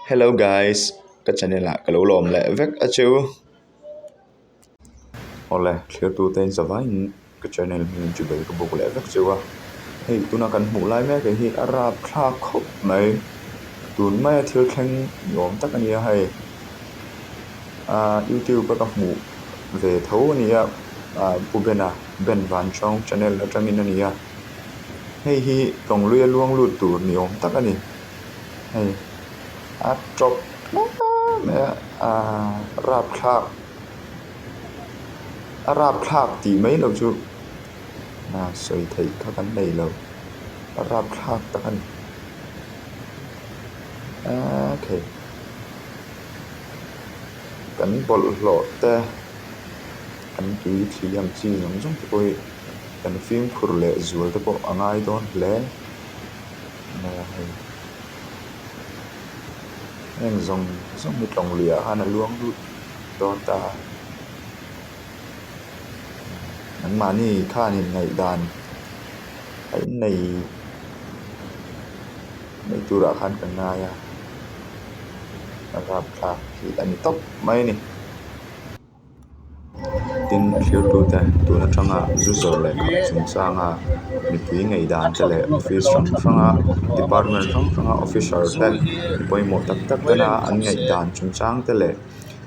Hello guys, cái channel là cái lỗ lồm lệ vết ở chứ. Oleh, theo tu tên giờ vay cái channel mình chụp cái bộ lệ vết chứ à. Hey, tu nào cần hủ lại mấy cái hit Arab khá khốc này. Tu mấy thiếu khen nhóm tất cả nhiều hay. YouTube các mũ về thấu này bu Ben Van trong channel là trong mình này. Hey hi tổng luyện luang lụt tu nhóm tất cả này. Hey, drop mẹ Arab khác thì mấy lâu chứ sợi thấy các cái này lâu Arab khác tất cả ok cắn bột lọt te cắn túi thì làm chi giống giống thì coi cắn phim khur lệ rồi thì bộ anh đó lệ nên giống giống như trồng lìa hay là luống lụt đó ta anh mà ni khá ni ngày đàn cái này tu ra khăn cần ngay Arab khác thì anh top mấy nè tin thiếu tu ta tu nó trong dù giờ lại chúng sang mình quý ngày đàn cho lại office trong department trong officer ta bây một tập tập đó là anh ngày đàn chúng sang cho lại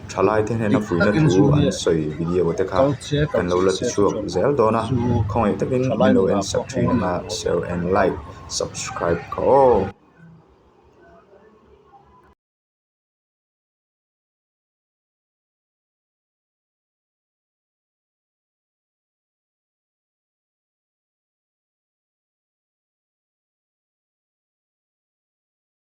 trả lại thế này nó phụ nó thu anh soi video của ta cần lâu là chuộc dễ đó na không ai tập in mình đâu and subscribe and like subscribe ko